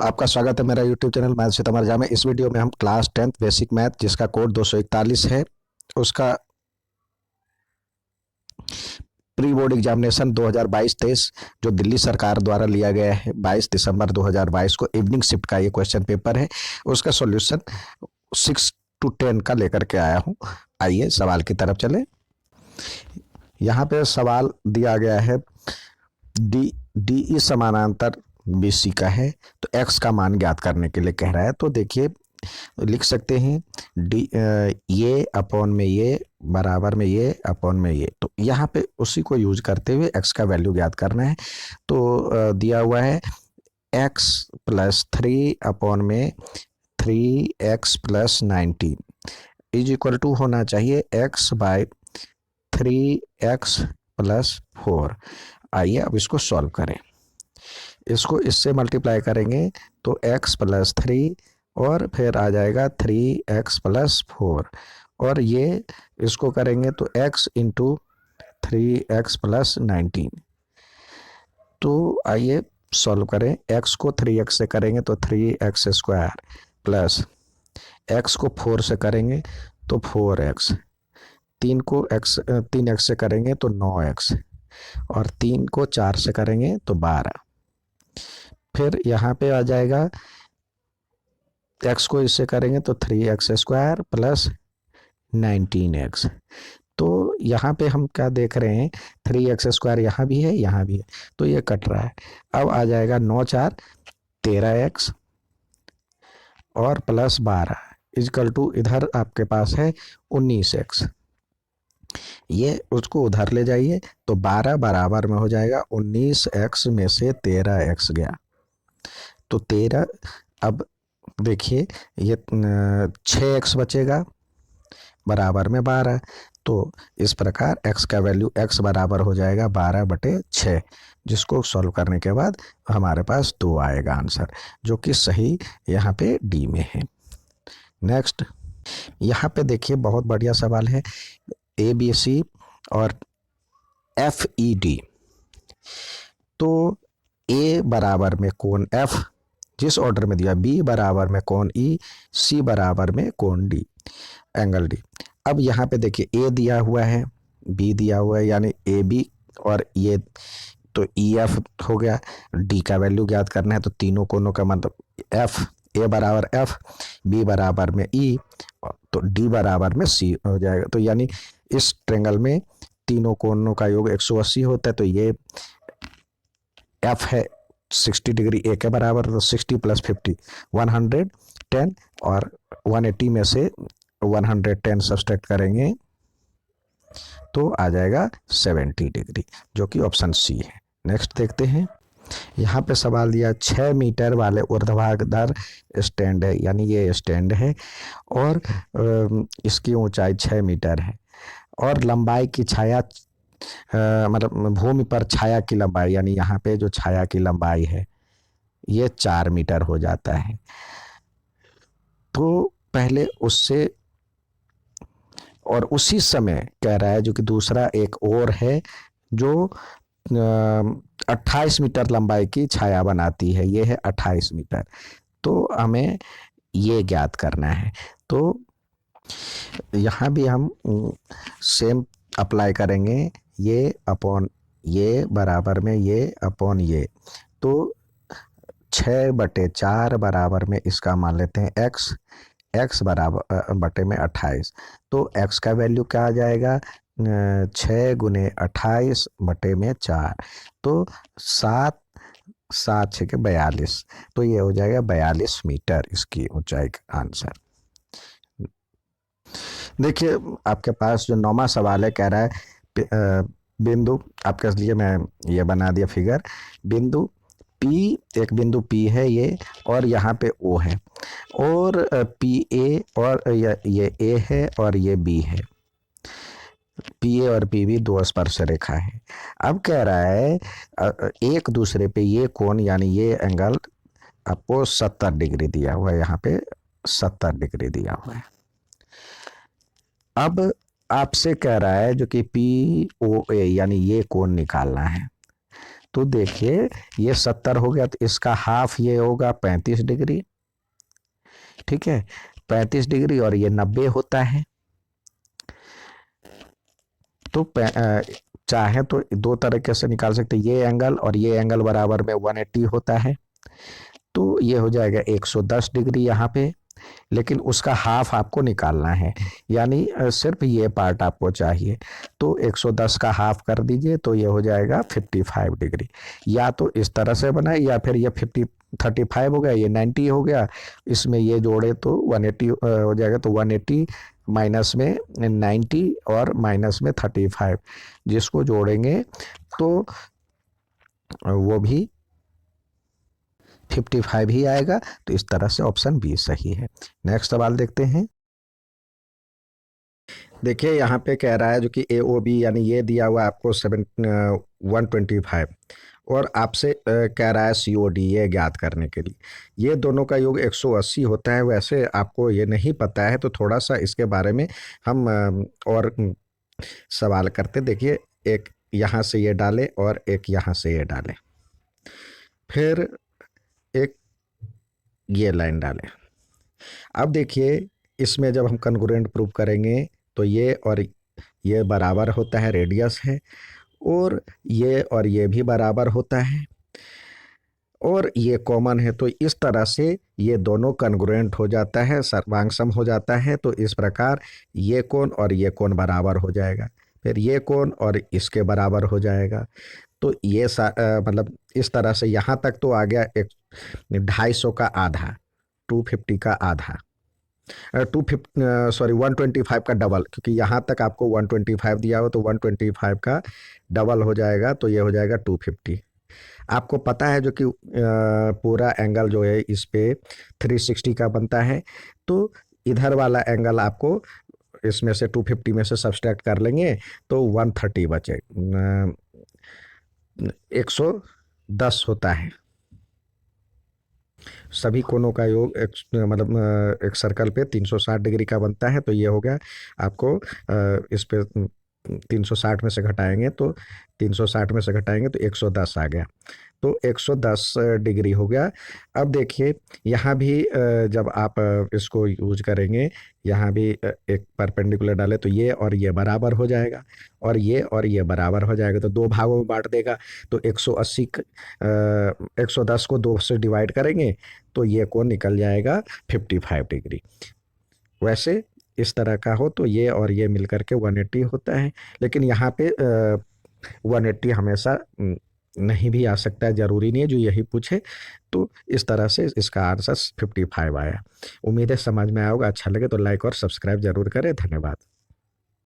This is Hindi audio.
आपका स्वागत है मेरा यूट्यूब चैनल मैथ से तमरजा में। इस वीडियो में हम क्लास 10th बेसिक मैथ जिसका कोड 241 है उसका प्री बोर्ड एग्जामिनेशन 2022-23 जो दिल्ली सरकार द्वारा लिया गया है 22 दिसंबर 2022 को इवनिंग शिफ्ट का ये क्वेश्चन पेपर है। उसका सॉल्यूशन 6 to 10 का लेकर के आया हूँ। आइए सवाल की तरफ चले। यहाँ पे सवाल दिया गया है डी समानांतर बीसी का है, तो एक्स का मान ज्ञात करने के लिए कह रहा है। तो देखिए लिख सकते हैं डी ये अपॉन में ये बराबर में ये अपॉन में ये, तो यहाँ पे उसी को यूज करते हुए एक्स का वैल्यू ज्ञात करना है। तो दिया हुआ है एक्स प्लस 3 अपॉन में 3x plus 19 is equal to होना चाहिए x बाय 3x प्लस 4। आइए अब इसको सॉल्व करें। इसको इससे मल्टीप्लाई करेंगे तो x प्लस 3 और फिर आ जाएगा 3x प्लस 4, और ये इसको करेंगे तो x इंटू 3x प्लस 19। तो आइए सॉल्व करें। x को 3x से करेंगे तो 3x स्क्वायर प्लस x को 4 से करेंगे तो 4x, 3x से करेंगे तो 9x, और 3 को 4 से करेंगे तो 12। फिर यहाँ पे आ जाएगा x को इससे करेंगे तो 3x स्क्वायर प्लस 19x। तो यहाँ पे हम क्या देख रहे हैं, 3x स्क्वायर यहाँ भी है यहाँ भी है, तो ये कट रहा है। अब आ जाएगा 9 4 13x और प्लस 12 इजकल टू इधर आपके पास है 19x। ये उसको उधर ले जाइए तो 12 बराबर में हो जाएगा 19x में से 13x गया तो 13। अब देखिए ये 6x बचेगा बराबर में 12, तो इस प्रकार x का वैल्यू x बराबर हो जाएगा 12/6, जिसको सॉल्व करने के बाद हमारे पास 2 आएगा आंसर, जो कि सही यहाँ पे डी में है। नेक्स्ट यहाँ पे देखिए बहुत बढ़िया सवाल है, ABC और FED। तो A बराबर में कोण F जिस ऑर्डर में दिया, B बराबर में कोण E, C बराबर में कोण D, एंगल D। अब यहाँ पे देखिए A दिया हुआ है, B दिया हुआ है, यानी AB और ये तो EF हो गया। D का वैल्यू ज्ञात करना है तो तीनों कोणों का मतलब F, A बराबर F, B बराबर में E, तो D बराबर में C हो जाएगा। तो यानी इस ट्रेंगल में तीनों कोणों का योग 180 होता है, तो ये F है 60 डिग्री A के बराबर, तो 60 प्लस 50 110, और 180 में से 110 सब्सट्रैक्ट करेंगे तो आ जाएगा 70 डिग्री, जो कि ऑप्शन सी है। नेक्स्ट देखते हैं। यहाँ पे सवाल दिया 6 मीटर वाले ऊर्ध्वाधर स्टैंड है, यानी ये स्टैंड है और इसकी ऊंचाई 6 मीटर है और लंबाई की छाया मतलब भूमि पर छाया की लंबाई, यानी यहाँ पे जो छाया की लंबाई है ये 4 मीटर हो जाता है। तो पहले उससे और उसी समय कह रहा है जो कि दूसरा एक और है जो 28 मीटर लंबाई की छाया बनाती है, ये है 28 मीटर। तो हमें ये ज्ञात करना है। तो यहाँ भी हम सेम अप्लाई करेंगे, ये अपॉन ये बराबर में ये अपॉन ये, तो 6/4 बराबर में इसका मान लेते हैं x बराबर बटे में 28। तो x का वैल्यू क्या आ जाएगा, 6 गुने 28 बटे में 4, तो 7 7 6 के 42, तो ये हो जाएगा 42 मीटर इसकी ऊंचाई का आंसर। देखिए आपके पास जो 9वां सवाल है, कह रहा है बिंदु, आपके लिए मैं ये बना दिया फिगर, बिंदु P, एक बिंदु P है ये, और यहाँ पे O है, और PA और ये A है और ये B है। PA और PB 2 स्पर्श रेखा है। अब कह रहा है एक दूसरे पे ये कोण यानी ये एंगल आपको 70 डिग्री दिया हुआ है, यहाँ पे 70 डिग्री दिया हुआ है। अब आपसे कह रहा है जो कि POA यानी ये कोण निकालना है। तो देखिए ये 70 हो गया, तो इसका हाफ ये होगा 35 डिग्री। ठीक है, 35 डिग्री, और ये 90 होता है। तो चाहे तो दो तरीके से निकाल सकते हैं, ये एंगल और ये एंगल बराबर में 180 होता है। तो ये हो जाएगा 110 डिग्री यहाँ पे, लेकिन उसका हाफ आपको निकालना है, यानी सिर्फ ये पार्ट आपको चाहिए। तो 110 का हाफ कर दीजिए, तो ये हो जाएगा 55 डिग्री। या तो इस तरह से बनाए, या फिर ये 35 हो गया, ये 90 हो गया, इसमें ये जोड़े तो 180 हो जाएगा। तो 180 माइनस में 90 और माइनस में 35, जिसको जोड़ेंगे तो वो भी 55 ही आएगा। तो इस तरह से ऑप्शन बी सही है। नेक्स्ट सवाल देखते हैं। देखिए यहाँ पे कह रहा है जो कि ए ओ बी, यानी ये दिया हुआ आपको 125, और आपसे कह रहा है सी ओ डी ये ज्ञात करने के लिए। ये दोनों का योग 180 होता है। वैसे आपको ये नहीं पता है तो थोड़ा सा इसके बारे में हम और सवाल करते। देखिए एक यहाँ से ये डालें और एक यहाँ से ये डालें, फिर एक ये लाइन डालें। अब देखिए इसमें जब हम कन्ग्रुएंट प्रूव करेंगे तो ये और ये बराबर होता है, रेडियस है, और ये भी बराबर होता है, और ये कॉमन है। तो इस तरह से ये दोनों कन्ग्रुएंट हो जाता है, सर्वांग सम हो जाता है। तो इस प्रकार ये कोण और ये कोण बराबर हो जाएगा, फिर ये कोण और इसके बराबर हो जाएगा। तो ये मतलब इस तरह से यहाँ तक तो आ गया एक 250 का आधा, 250 का आधा, 125 का डबल, क्योंकि यहाँ तक आपको 125 दिया हो तो 125 का डबल हो जाएगा, तो ये हो जाएगा 250। आपको पता है जो कि पूरा एंगल जो है इस पे 360 का बनता है। तो इधर वाला एंगल आपको इसमें से 250 में से सब्सट्रैक्ट कर लेंगे तो 130 बचे, 110 होता है। सभी कोणों का योग मतलब एक सर्कल पे 360 डिग्री का बनता है। तो ये हो गया आपको इस पे 360 में से घटाएंगे तो 360 में से घटाएंगे तो 110 आ गया। तो 110 डिग्री हो गया। अब देखिए यहाँ भी जब आप इसको यूज करेंगे, यहाँ भी एक परपेंडिकुलर डाले तो ये और ये बराबर हो जाएगा, और ये बराबर हो जाएगा। तो दो भागों में बांट देगा। तो 180 110 को 2 से डिवाइड करेंगे तो ये कोण निकल जाएगा 55 डिग्री। वैसे इस तरह का हो तो ये और ये मिलकर के 180 होता है, लेकिन यहाँ पे 180 हमेशा नहीं भी आ सकता है, ज़रूरी नहीं है जो यही पूछे। तो इस तरह से इसका आंसर 55 आया। उम्मीद है समझ में आया होगा। अच्छा लगे तो लाइक और सब्सक्राइब जरूर करें। धन्यवाद।